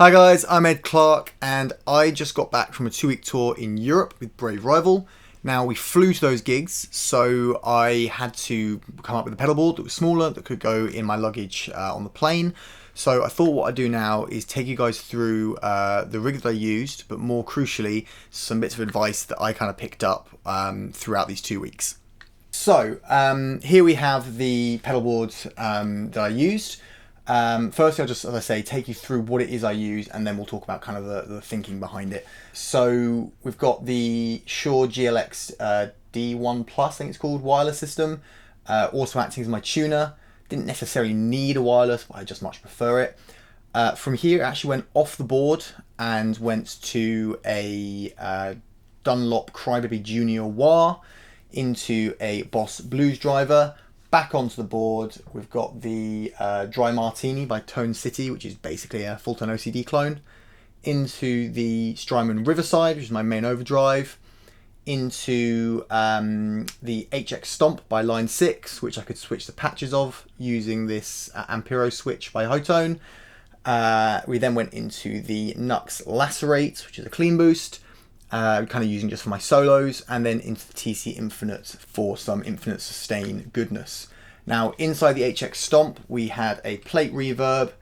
Hi guys, I'm Ed Clarke and I just got back from a 2-week tour in Europe with Brave Rival. Now we flew to those gigs, so I had to come up with a pedalboard that was smaller, that could go in my luggage on the plane. So I thought what I'd do now is take you guys through the rig that I used, but more crucially, some bits of advice that I kind of picked up throughout these 2 weeks. So here we have the pedalboard that I used. Firstly, I'll just, as I say, take you through what it is I use, and then we'll talk about kind of the thinking behind it. So we've got the Shure GLX D1 Plus, I think it's called, wireless system, also acting as my tuner. Didn't necessarily need a wireless, but I just much prefer it. From here, it actually went off the board and went to a Dunlop Crybaby Junior wah, into a Boss Blues driver. Back onto the board, we've got the Dry Martini by Tone City, which is basically a full-tone OCD clone, into the Strymon Riverside, which is my main overdrive, into the HX Stomp by Line 6, which I could switch the patches of using this Ampero switch by Hotone. We then went into the Nux Lacerate, which is a clean boost, kind of using just for my solos, and then into the TC Infinite for some infinite sustain goodness. Now inside the HX Stomp we had a plate reverb,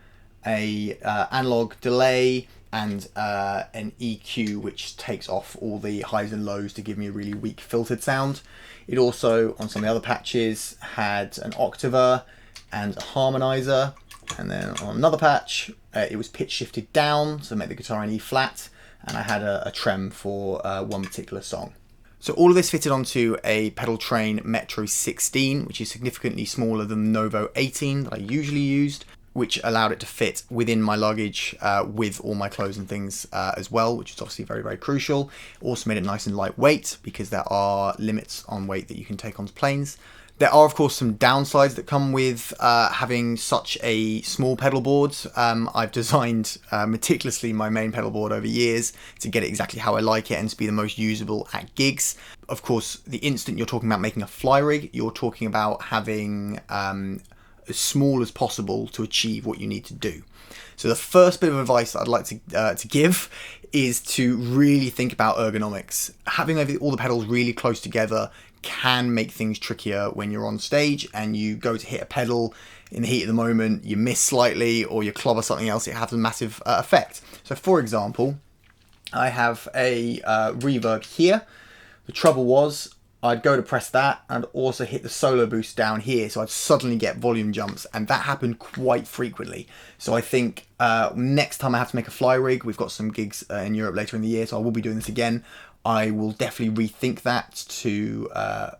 a analog delay, and an EQ which takes off all the highs and lows to give me a really weak filtered sound. It also, on some of the other patches, had an octaver and a harmonizer, and then on another patch it was pitch shifted down to make the guitar in E flat, and I had a trem for one particular song. So all of this fitted onto a Pedal Train Metro 16, which is significantly smaller than the Novo 18 that I usually used, which allowed it to fit within my luggage with all my clothes and things as well, which is obviously very, very crucial. Also made it nice and lightweight, because there are limits on weight that you can take onto planes. There are, of course, some downsides that come with having such a small pedal board. I've designed meticulously my main pedal board over years to get it exactly how I like it and to be the most usable at gigs. Of course, the instant you're talking about making a fly rig, you're talking about having as small as possible to achieve what you need to do. So the first bit of advice that I'd like to give is to really think about ergonomics. Having all the pedals really close together can make things trickier when you're on stage and you go to hit a pedal in the heat of the moment, you miss slightly, or you clobber something else. It has a massive effect. So for example, I have a reverb here. The trouble was I'd go to press that and also hit the solo boost down here, so I'd suddenly get volume jumps, and that happened quite frequently. So I think next time I have to make a fly rig, we've got some gigs in Europe later in the year, so I will be doing this again. I will definitely rethink that to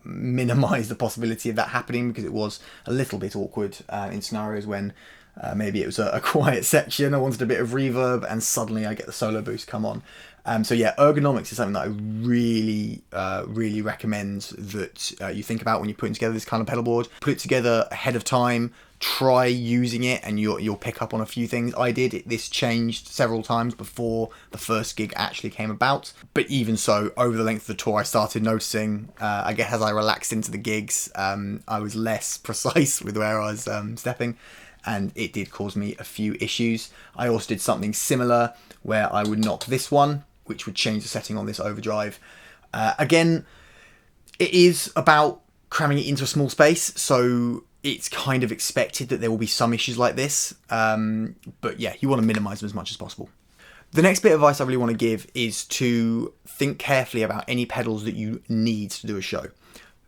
minimize the possibility of that happening, because it was a little bit awkward in scenarios when maybe it was a quiet section, I wanted a bit of reverb, and suddenly I get the solo boost come on. So yeah, ergonomics is something that I really recommend that you think about when you're putting together this kind of pedal board. Put it together ahead of time, try using it, and you'll pick up on a few things. I did. This changed several times before the first gig actually came about. But even so, over the length of the tour, I started noticing, I guess as I relaxed into the gigs, I was less precise with where I was stepping, and it did cause me a few issues. I also did something similar where I would knock this one, which would change the setting on this overdrive. Again, it is about cramming it into a small space, so it's kind of expected that there will be some issues like this. But yeah, you want to minimize them as much as possible. The next bit of advice I really want to give is to think carefully about any pedals that you need to do a show.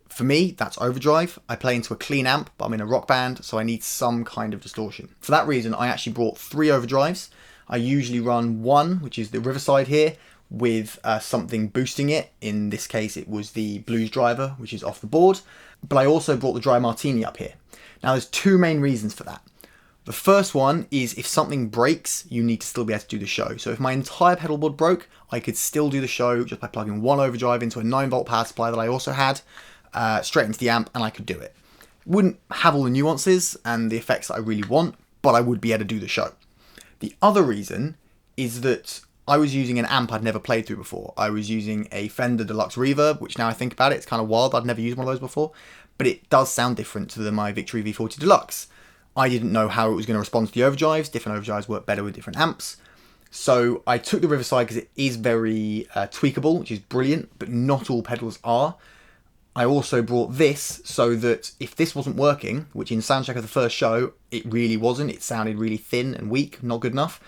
For me, that's overdrive. I play into a clean amp, but I'm in a rock band, so I need some kind of distortion. For that reason, I actually brought 3 overdrives. I usually run one, which is the Riverside here, with something boosting it. In this case, it was the Blues driver, which is off the board. But I also brought the Dry Martini up here. Now, there's 2 main reasons for that. The first one is if something breaks, you need to still be able to do the show. So if my entire pedal board broke, I could still do the show just by plugging one overdrive into a 9-volt power supply that I also had, straight into the amp, and I could do it. Wouldn't have all the nuances and the effects that I really want, but I would be able to do the show. The other reason is that I was using an amp I'd never played through before. I was using a Fender Deluxe Reverb, which now I think about it, it's kind of wild. I'd never used one of those before, but it does sound different to my Victory V40 Deluxe. I didn't know how it was going to respond to the overdrives. Different overdrives work better with different amps. So I took the Riverside because it is very tweakable, which is brilliant, but not all pedals are. I also brought this so that if this wasn't working, which in soundcheck of the first show, it really wasn't, it sounded really thin and weak, not good enough,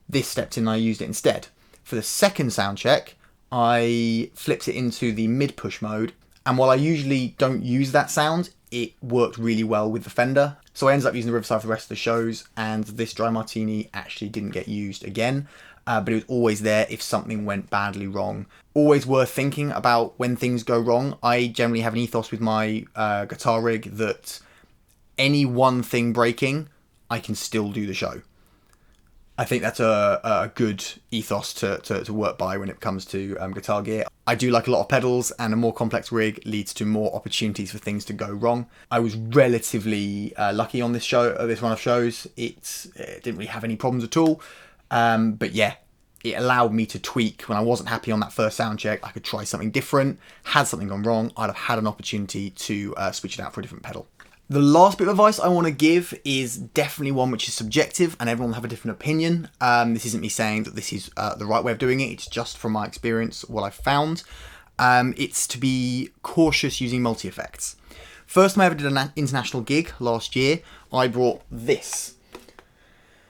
this stepped in and I used it instead. For the second soundcheck, I flipped it into the mid-push mode, and while I usually don't use that sound, it worked really well with the Fender. So I ended up using the Riverside for the rest of the shows, and this Dry Martini actually didn't get used again, but it was always there if something went badly wrong. Always worth thinking about when things go wrong. I generally have an ethos with my guitar rig that any one thing breaking, I can still do the show. I think that's a good ethos to work by when it comes to guitar gear. I do like a lot of pedals, and a more complex rig leads to more opportunities for things to go wrong. I was relatively lucky on this run of shows. It didn't really have any problems at all. But yeah, it allowed me to tweak when I wasn't happy on that first sound check. I could try something different. Had something gone wrong, I'd have had an opportunity to switch it out for a different pedal. The last bit of advice I want to give is definitely one which is subjective, and everyone will have a different opinion. This isn't me saying that this is the right way of doing it. It's just from my experience, what I've found. It's to be cautious using multi-effects. First time I ever did an international gig last year, I brought this.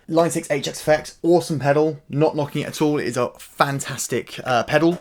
Line 6 HX Effect, awesome pedal, not knocking it at all. It is a fantastic pedal.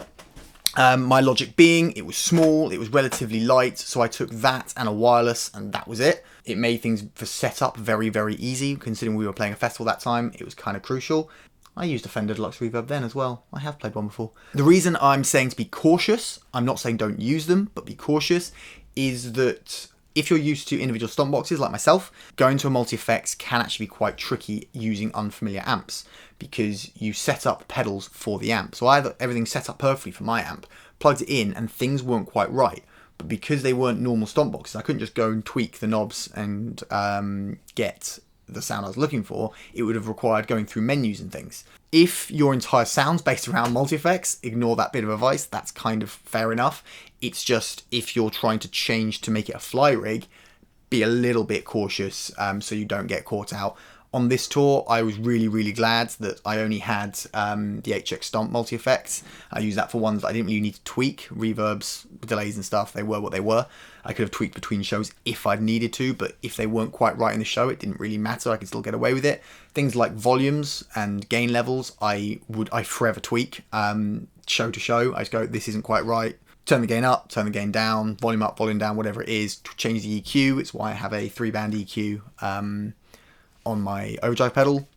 My logic being, it was small, it was relatively light, so I took that and a wireless, and that was it. It made things for setup very, very easy, considering we were playing a festival that time. It was kind of crucial. I used a Fender Deluxe Reverb then as well. I have played one before. The reason I'm saying to be cautious, I'm not saying don't use them, but be cautious, is that if you're used to individual stomp boxes like myself, going to a multi-effects can actually be quite tricky using unfamiliar amps, because you set up pedals for the amp. So I had everything set up perfectly for my amp, plugged it in, and things weren't quite right. But because they weren't normal stomp boxes, I couldn't just go and tweak the knobs and get the sound I was looking for. It would have required going through menus and things. If your entire sound's based around multi-effects, ignore that bit of advice. That's kind of fair enough. It's just if you're trying to change to make it a fly rig, be a little bit cautious so you don't get caught out. On this tour, I was really, really glad that I only had the HX Stomp multi-effects. I used that for ones that I didn't really need to tweak. Reverbs, delays and stuff, they were what they were. I could have tweaked between shows if I'd needed to, but if they weren't quite right in the show, it didn't really matter. I could still get away with it. Things like volumes and gain levels, I forever tweak. Show to show, I just go, this isn't quite right. Turn the gain up, turn the gain down, volume up, volume down, whatever it is. Change the EQ. It's why I have a 3-band EQ on my overdrive pedal.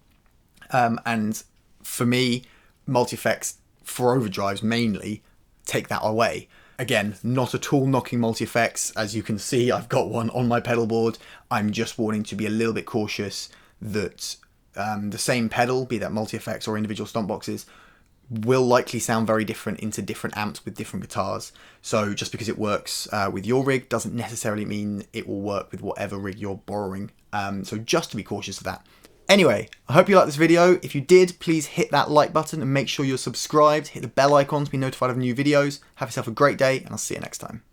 And for me, multi-effects for overdrives mainly take that away. Again, not at all knocking multi-effects. As you can see, I've got one on my pedal board. I'm just wanting to be a little bit cautious that the same pedal, be that multi-effects or individual stomp boxes, will likely sound very different into different amps with different guitars. So just because it works with your rig doesn't necessarily mean it will work with whatever rig you're borrowing. So just to be cautious of that. Anyway, I hope you liked this video. If you did, please hit that like button and make sure you're subscribed. Hit the bell icon to be notified of new videos. Have yourself a great day, and I'll see you next time.